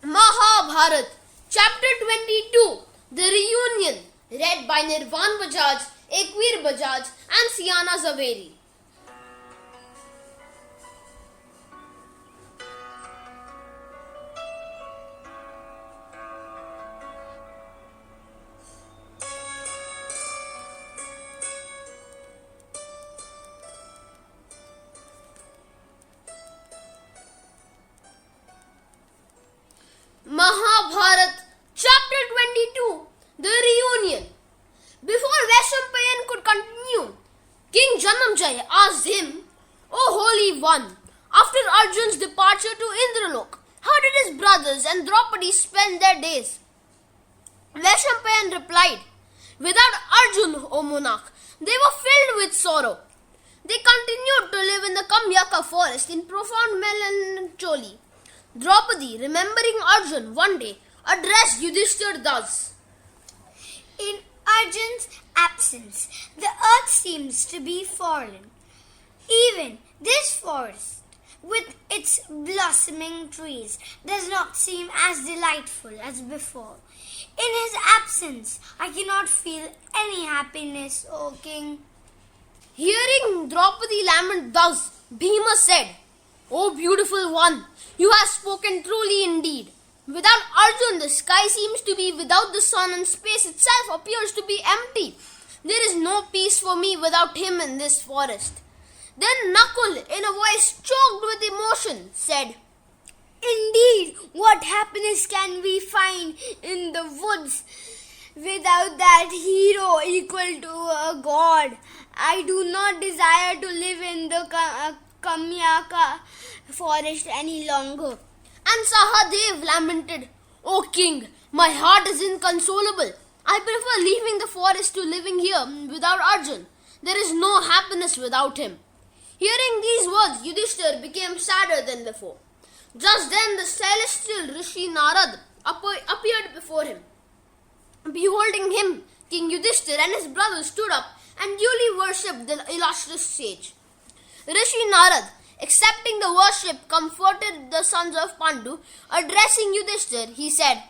Mahabharata, Chapter 22, The Reunion, read by Nirvan Bajaj, Ekveer Bajaj and Siana Zaveri. Mahabharata, Chapter 22, The Reunion. Before Vaishampayan could continue, King Janamjaya asked him, "O Holy One, after Arjun's departure to Indralok, how did his brothers and Draupadi spend their days?" Vaishampayan replied, "Without Arjun, O monarch, they were filled with sorrow. They continued to live in the Kamyaka forest in profound melancholy. Draupadi, remembering Arjun, one day addressed Yudhishthira thus: In Arjun's absence, the earth seems to be fallen. Even this forest, with its blossoming trees, does not seem as delightful as before. In his absence, I cannot feel any happiness, O king." Hearing Draupadi lament thus, Bhima said, "O beautiful one, you have spoken truly indeed. Without Arjun, the sky seems to be without the sun and space itself appears to be empty. There is no peace for me without him in this forest." Then Nakul, in a voice choked with emotion, said, "Indeed, what happiness can we find in the woods without that hero equal to a god? I do not desire to live in the Kamyaka forest any longer." And Sahadev lamented, "O king, my heart is inconsolable. I prefer leaving the forest to living here without Arjun. There is no happiness without him." Hearing these words, Yudhishthira became sadder than before. Just then the celestial Rishi Narad appeared before him. Beholding him, King Yudhishthira and his brothers stood up and duly worshipped the illustrious sage. Rishi Narad, accepting the worship, comforted the sons of Pandu. Addressing Yudhishthira, he said,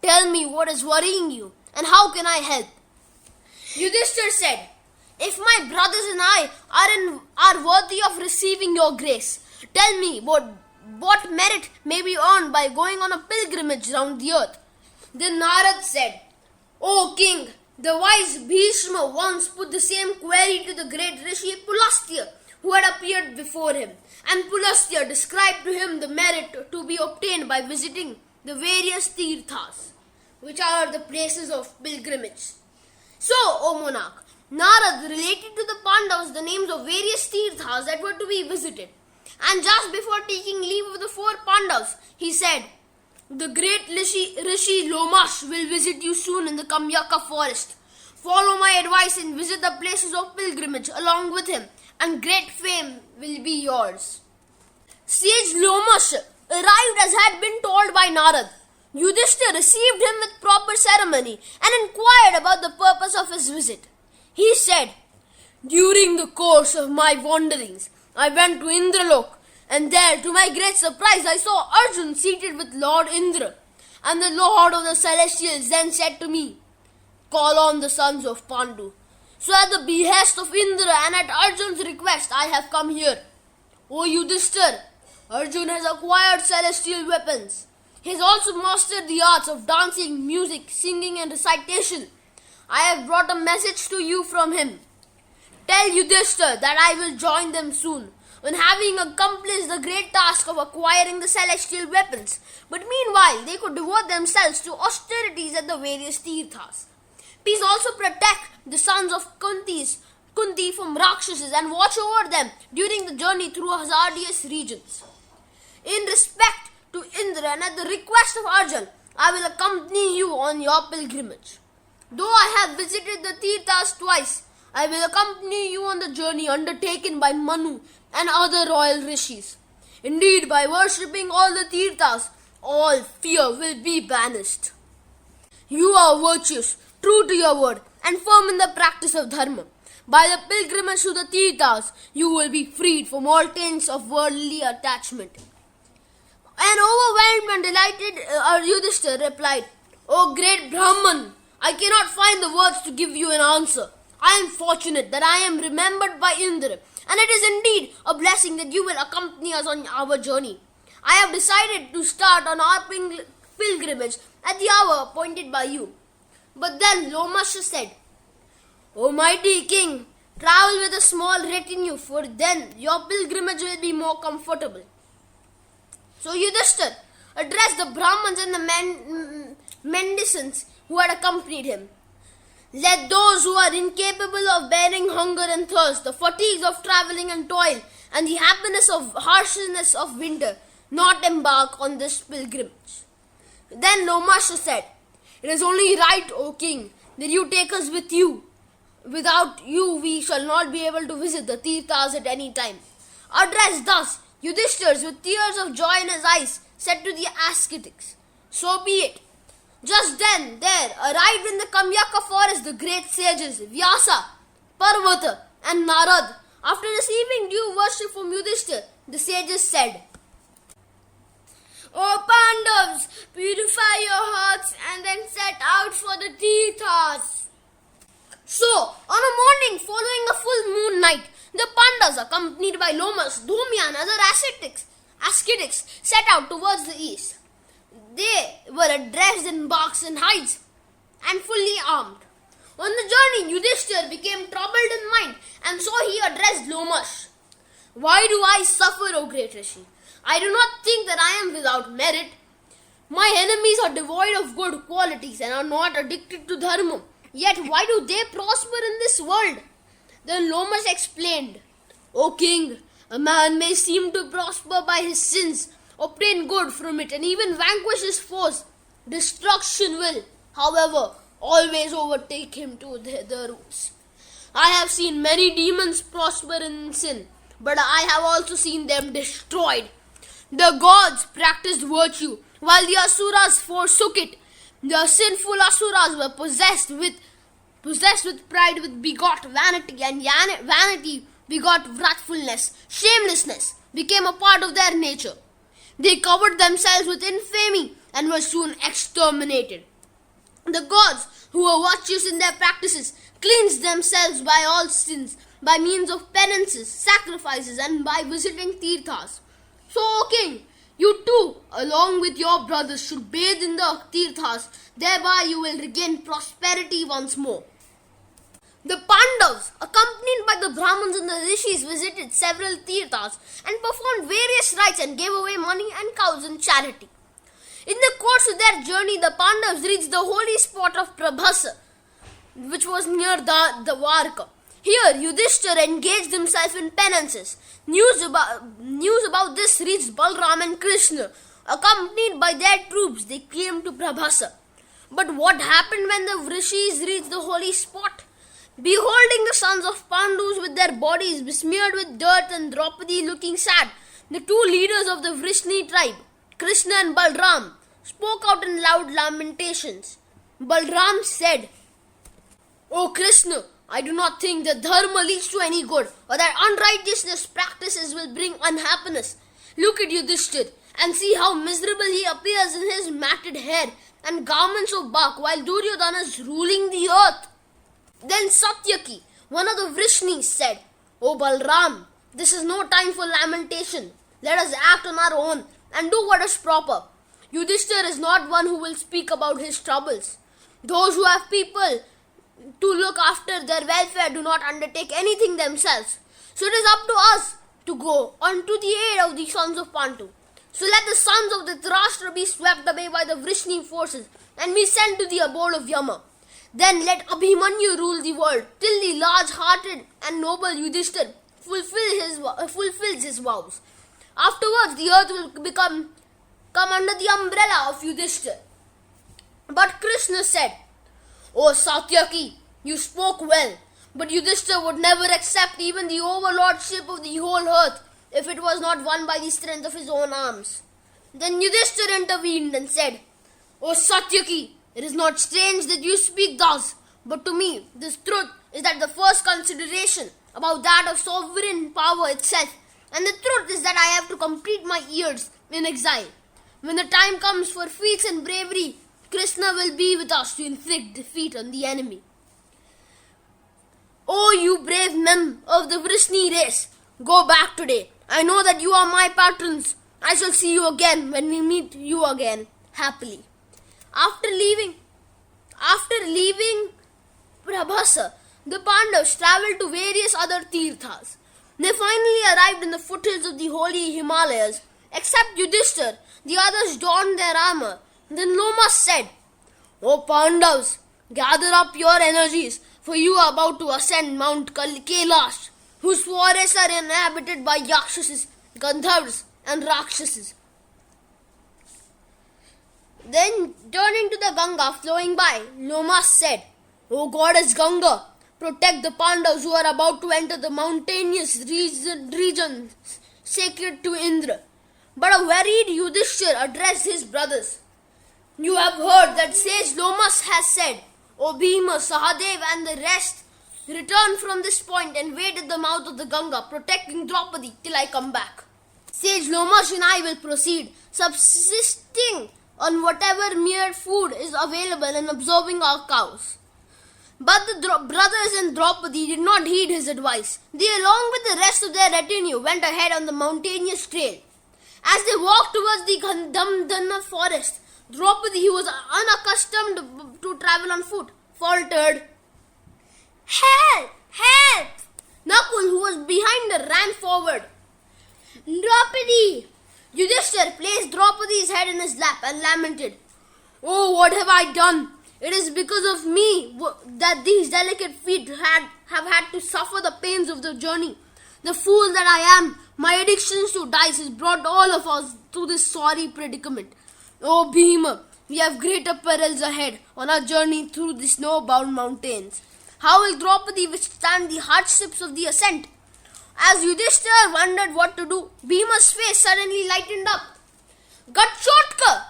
"Tell me what is worrying you, and how can I help?" Yudhishthira said, "If my brothers and I are worthy of receiving your grace, tell me what merit may be earned by going on a pilgrimage round the earth." Then Narad said, "O king, the wise Bhishma once put the same query to the great Rishi Pulastya, who had appeared before him, and Pulastya described to him the merit to be obtained by visiting the various Teerthas, which are the places of pilgrimage. So, O monarch, Narad related to the Pandavas the names of various Teerthas that were to be visited, and just before taking leave of the 4 Pandavas, he said, "The great Rishi Lomash will visit you soon in the Kamyaka forest. Follow my advice and visit the places of pilgrimage along with him, and great fame will be yours." Sage Lomash arrived as had been told by Narad. Yudhishthira received him with proper ceremony and inquired about the purpose of his visit. He said, "During the course of my wanderings, I went to Indralok, and there, to my great surprise, I saw Arjun seated with Lord Indra. And the Lord of the Celestials then said to me, 'Call on the sons of Pandu.' So at the behest of Indra and at Arjun's request, I have come here. O Yudhishthira, Arjun has acquired celestial weapons. He has also mastered the arts of dancing, music, singing and recitation. I have brought a message to you from him. Tell Yudhishthira that I will join them soon, when having accomplished the great task of acquiring the celestial weapons. But meanwhile, they could devote themselves to austerities at the various Teerthas. Please also protect the sons of Kunti from Rakshasas and watch over them during the journey through hazardous regions. In respect to Indra and at the request of Arjun, I will accompany you on your pilgrimage. Though I have visited the Teerthas twice, I will accompany you on the journey undertaken by Manu and other royal rishis. Indeed, by worshipping all the Teerthas, all fear will be banished. You are virtuous, true to your word, and firm in the practice of dharma. By the pilgrimage to the Teerthas, you will be freed from all taints of worldly attachment. An overwhelmed and delighted Yudhishthira replied, "O great Brahman, I cannot find the words to give you an answer. I am fortunate that I am remembered by Indra, and it is indeed a blessing that you will accompany us on our journey. I have decided to start on our pilgrimage at the hour appointed by you." But then Lomasha said, "O mighty king, travel with a small retinue, for then your pilgrimage will be more comfortable." So Yudhishthira addressed the Brahmins and the mendicants who had accompanied him. "Let those who are incapable of bearing hunger and thirst, the fatigues of traveling and toil, and the harshness of winter, not embark on this pilgrimage." Then Lomasha said, "It is only right, O king, that you take us with you. Without you, we shall not be able to visit the Teerthas at any time." Addressed thus, Yudhishthira, with tears of joy in his eyes, said to the ascetics, "So be it." Just then there arrived in the Kamyaka forest the great sages Vyasa, Parvata, and Narad. After receiving due worship from Yudhishthira, the sages said, "O Pandavas, purify your hearts and then set out for the Teerthas." So, on a morning following a full moon night, the Pandavas, accompanied by Lomas, Dhumya, and other ascetics, set out towards the east. They were dressed in barks and hides and fully armed. On the journey, Yudhishthira became troubled in mind, and so he addressed Lomas. "Why do I suffer, O great Rishi? I do not think that I am without merit. My enemies are devoid of good qualities and are not addicted to dharma. Yet why do they prosper in this world?" Then Lomas explained, "O king, a man may seem to prosper by his sins, obtain good from it, and even vanquish his foes. Destruction will, however, always overtake him to the roots. I have seen many demons prosper in sin, but I have also seen them destroyed. The gods practiced virtue, while the asuras forsook it. The sinful asuras were possessed with pride, with begot vanity, and vanity begot wrathfulness. Shamelessness became a part of their nature. They covered themselves with infamy and were soon exterminated. The gods, who were virtuous in their practices, cleansed themselves by all sins by means of penances, sacrifices, and by visiting Teerthas. So, O king, you too, along with your brothers, should bathe in the Teerthas. Thereby you will regain prosperity once more." The Pandavas, accompanied by the Brahmins and the Rishis, visited several Teerthas and performed various rites and gave away money and cows in charity. In the course of their journey, the Pandavas reached the holy spot of Prabhasa, which was near the Dwarka. Here, Yudhishthira engaged himself in penances. News about this reached Balram and Krishna. Accompanied by their troops, they came to Prabhasa. But what happened when the Rishis reached the holy spot? Beholding the sons of Pandus with their bodies besmeared with dirt and Draupadi looking sad, the two leaders of the Vrishni tribe, Krishna and Balram, spoke out in loud lamentations. Balram said, "O Krishna, I do not think that dharma leads to any good, or that unrighteousness practices will bring unhappiness. Look at Yudhishthira and see how miserable he appears in his matted hair and garments of bark, while Duryodhana is ruling the earth." Then Satyaki, one of the Vrishnis, said, "O Balram, this is no time for lamentation. Let us act on our own and do what is proper. Yudhishthira is not one who will speak about his troubles. Those who have people to look after their welfare do not undertake anything themselves. So it is up to us to go on to the aid of the sons of Pandu. So let the sons of the Dhritarashtra be swept away by the Vrishni forces and be sent to the abode of Yama. Then let Abhimanyu rule the world till the large-hearted and noble Yudhishthira fulfills his vows. Afterwards, the earth will come under the umbrella of Yudhishthira." But Krishna said, "O Satyaki, you spoke well, but Yudhishthira would never accept even the overlordship of the whole earth if it was not won by the strength of his own arms." Then Yudhishthira intervened and said, "O Satyaki, it is not strange that you speak thus, but to me this truth is that the first consideration about that of sovereign power itself, and the truth is that I have to complete my years in exile. When the time comes for feats and bravery, Krishna will be with us to inflict defeat on the enemy. Oh, you brave men of the Vrishni race, go back today. I know that you are my patrons. I shall see you again when we meet you again, happily. After leaving Prabhasa, the Pandavas travelled to various other Teerthas. They finally arrived in the foothills of the holy Himalayas. Except Yudhishthira, the others donned their armour. Then Lomas said, O Pandavas, gather up your energies, for you are about to ascend Mount Kailash, whose forests are inhabited by Yakshasas, Gandharvas and Rakshasas. Then, turning to the Ganga flowing by, Lomas said, O goddess Ganga, protect the Pandavas who are about to enter the mountainous region sacred to Indra. But a worried Yudhishthira addressed his brothers. You have heard that sage Lomas has said, O Bhima, Sahadev and the rest, return from this point and wait at the mouth of the Ganga, protecting Draupadi till I come back. Sage Lomas and I will proceed, subsisting on whatever mere food is available and absorbing our cows. But the brothers and Draupadi did not heed his advice. They, along with the rest of their retinue, went ahead on the mountainous trail. As they walked towards the Gandhamdhana forest, Draupadi, who was unaccustomed to travel on foot, faltered. Help! Help! Nakul, who was behind her, ran forward. Draupadi! Yudhishthira placed Draupadi's head in his lap and lamented. Oh, what have I done? It is because of me that these delicate feet have had to suffer the pains of the journey. The fool that I am, my addictions to dice has brought all of us to this sorry predicament. Oh Bhima, we have greater perils ahead on our journey through the snow-bound mountains. How will Draupadi withstand the hardships of the ascent? As Yudhishthira wondered what to do, Bhima's face suddenly lightened up. Ghatotkach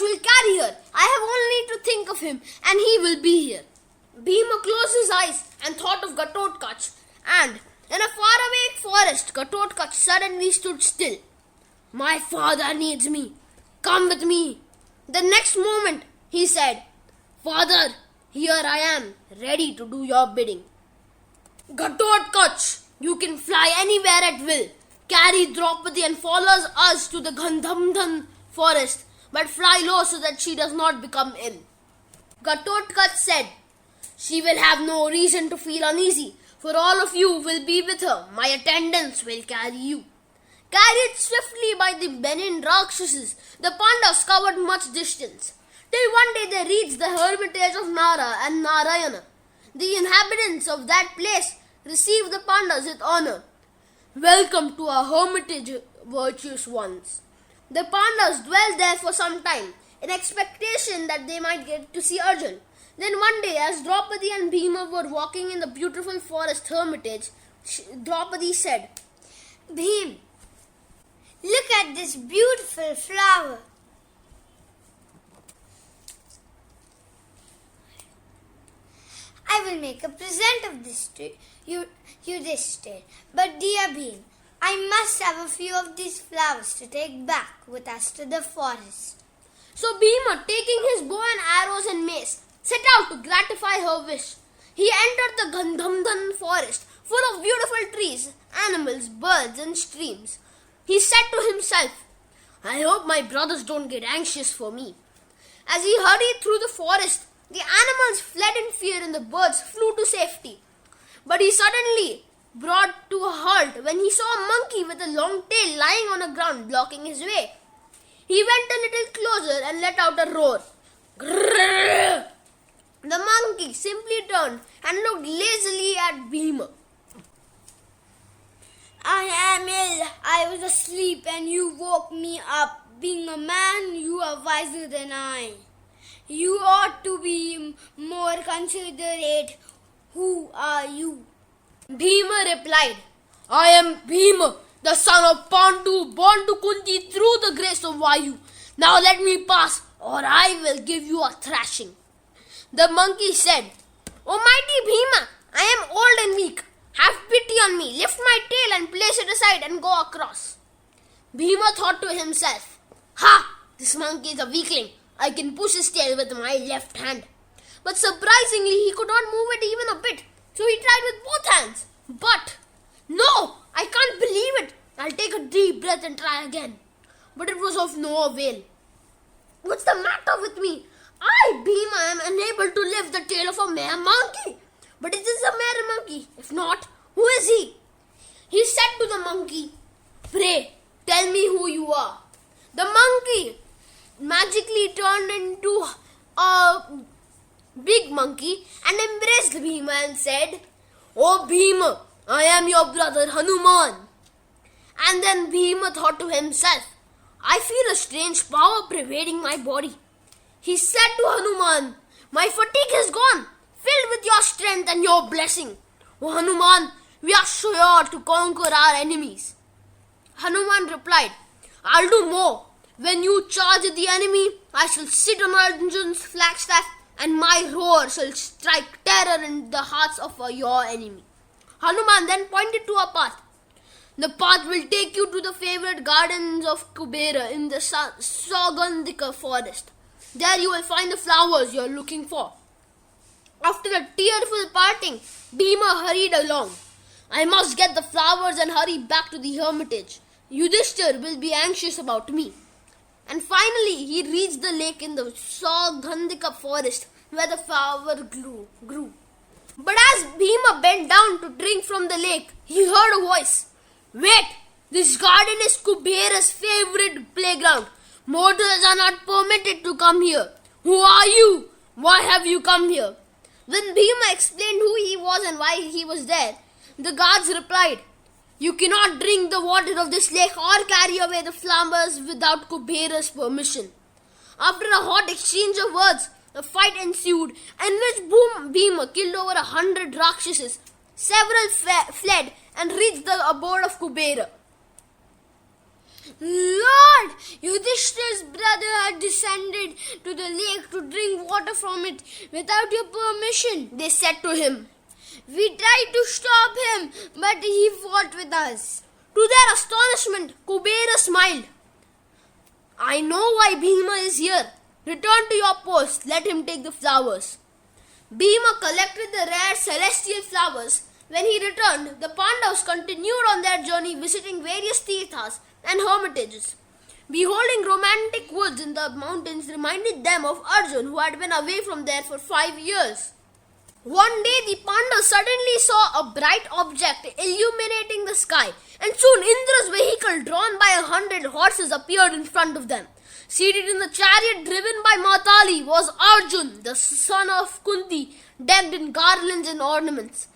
will carry her. I have only to think of him and he will be here. Bhima closed his eyes and thought of Ghatotkach, and in a faraway forest, Ghatotkach suddenly stood still. My father needs me. Come with me. The next moment, he said, Father, here I am, ready to do your bidding. Ghatotkach, you can fly anywhere at will. Carry Draupadi and follow us to the Gandhamdhan forest, but fly low so that she does not become ill. Ghatotkach said, She will have no reason to feel uneasy, for all of you will be with her. My attendants will carry you. Carried swiftly by the benign Rakshasas, the Pandavas covered much distance, till one day they reached the hermitage of Nara and Narayana. The inhabitants of that place received the Pandavas with honor. Welcome to our hermitage, virtuous ones. The Pandavas dwelled there for some time, in expectation that they might get to see Arjuna. Then one day, as Draupadi and Bhima were walking in the beautiful forest hermitage, Draupadi said, Bhim, look at this beautiful flower. I will make a present of this to Yudhishthira. But dear Bhim, I must have a few of these flowers to take back with us to the forest. So Bhima, taking his bow and arrows and mace, set out to gratify her wish. He entered the Gandhamdhan forest, full of beautiful trees, animals, birds and streams. He said to himself, I hope my brothers don't get anxious for me. As he hurried through the forest, the animals fled in fear and the birds flew to safety. But he suddenly brought to a halt when he saw a monkey with a long tail lying on the ground blocking his way. He went a little closer and let out a roar. Grrr! The monkey simply turned and looked lazily at Bhima. I am ill. I was asleep and you woke me up. Being a man, you are wiser than I. You ought to be more considerate. Who are you? Bhima replied, I am Bhima, the son of Pandu, born to Kunti through the grace of Vayu. Now let me pass, or I will give you a thrashing. The monkey said, O mighty Bhima, I am old and weak. Have pity on me, lift my tail and place it aside and go across. Bhima thought to himself, "Ha! This monkey is a weakling. I can push his tail with my left hand." But surprisingly, he could not move it even a bit. So he tried with both hands. But, no! I can't believe it. I'll take a deep breath and try again. But it was of no avail. What's the matter with me? I, Bhima, am unable to lift the tail of a mere monkey. But it is a mere monkey. If not, who is he? He said to the monkey, "Pray, tell me who you are." The monkey magically turned into a big monkey and embraced Bhima and said, "Oh Bhima, I am your brother Hanuman." And then Bhima thought to himself, "I feel a strange power pervading my body." He said to Hanuman, "My fatigue is gone, filled with your strength and your blessing. Oh Hanuman, we are sure to conquer our enemies." Hanuman replied, "I'll do more. When you charge at the enemy, I shall sit on Arjun's flagstaff and my roar shall strike terror in the hearts of your enemy." Hanuman then pointed to a path. "The path will take you to the favorite gardens of Kubera in the Saugandhika forest. There you will find the flowers you are looking for." After a tearful parting, Bhima hurried along. "I must get the flowers and hurry back to the hermitage. Yudhishthira will be anxious about me." And finally, he reached the lake in the Saugandhika forest where the flower grew. But as Bhima bent down to drink from the lake, he heard a voice. "Wait! This garden is Kubera's favorite playground. Mortals are not permitted to come here. Who are you? Why have you come here?" When Bhima explained who he was and why he was there, the guards replied, "You cannot drink the water of this lake or carry away the flowers without Kubera's permission." After a hot exchange of words, a fight ensued in which Bhima killed over 100 Rakshasas. Several fled and reached the abode of Kubera. "Lord, Yudhishthira's brother had descended to the lake to drink water from it without your permission," they said to him. "We tried to stop him, but he fought with us." To their astonishment, Kubera smiled. "I know why Bhima is here. Return to your post. Let him take the flowers." Bhima collected the rare celestial flowers. When he returned, the Pandavas continued on their journey, visiting various Teerthas and hermitages. Beholding romantic woods in the mountains reminded them of Arjuna, who had been away from there for 5 years. One day the Pandavas suddenly saw a bright object illuminating the sky, and soon Indra's vehicle drawn by 100 horses appeared in front of them. Seated in the chariot driven by Matali was Arjuna, the son of Kunti, decked in garlands and ornaments.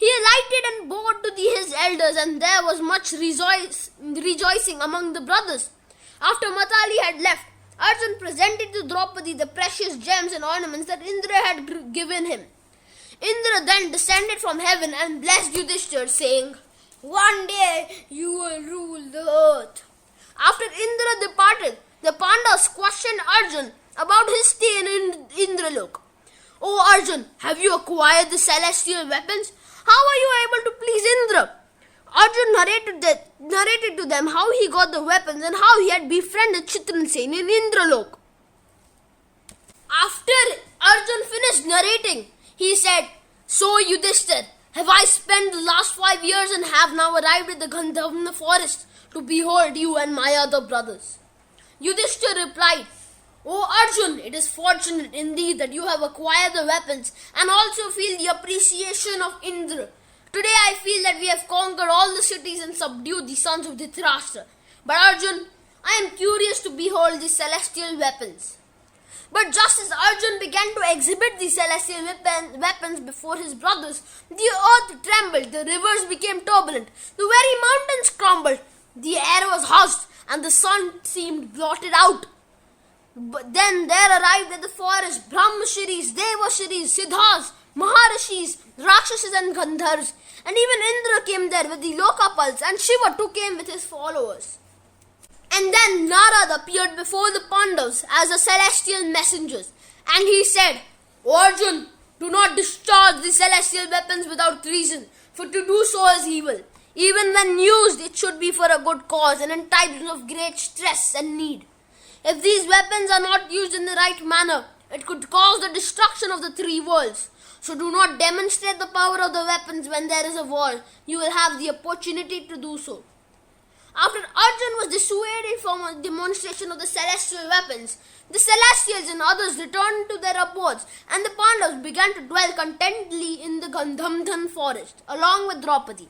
He alighted and bowed to his elders, and there was much rejoicing among the brothers. After Matali had left, Arjuna presented to Draupadi the precious gems and ornaments that Indra had given him. Indra then descended from heaven and blessed Yudhishthira, saying, "One day you will rule the earth." After Indra departed, the Pandavas questioned Arjuna about his stay in Indralok. "O Arjuna, have you acquired the celestial weapons? How are you able to please Indra?" Arjuna narrated to them how he got the weapons and how he had befriended Chitrasen in Indralok. After Arjuna finished narrating, he said, "So Yudhishthira, have I spent the last 5 years and have now arrived at the Gandharva forest to behold you and my other brothers?" Yudhishthira replied, "O Arjuna, it is fortunate indeed that you have acquired the weapons and also feel the appreciation of Indra. Today I feel that we have conquered all the cities and subdued the sons of Dhritarashtra. But Arjuna, I am curious to behold the celestial weapons." But just as Arjuna began to exhibit the celestial weapons before his brothers, the earth trembled, the rivers became turbulent, the very mountains crumbled, the air was hushed, and the sun seemed blotted out. But then there arrived at the forest Brahmashiris, Devashiris, Siddhas, Maharishis, Rakshasas and Gandharvas, and even Indra came there with the Lokapals, and Shiva too came with his followers. And then Narada appeared before the Pandavas as a celestial messenger, and he said, "O Arjuna, do not discharge the celestial weapons without reason, for to do so is evil. Even when used, it should be for a good cause and in times of great stress and need. If these weapons are not used in the right manner, it could cause the destruction of the three worlds. So do not demonstrate the power of the weapons when there is a war. You will have the opportunity to do so. After Arjuna was dissuaded from a demonstration of the celestial weapons, the Celestials and others returned to their abodes, and the Pandavas began to dwell contentedly in the Gandhamdhan forest, along with Draupadi.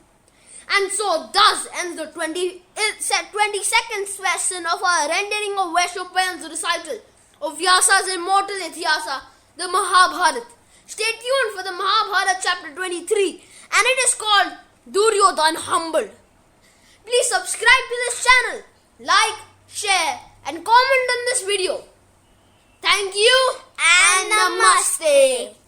And so thus ends the 22nd session of our rendering of Vaishnapayan's recital of Vyasa's immortal Ityasa, the Mahabharata. Stay tuned for the Mahabharata chapter 23, and it is called Duryodhana Humbled. Please subscribe to this channel, like, share and comment on this video. Thank you and Namaste.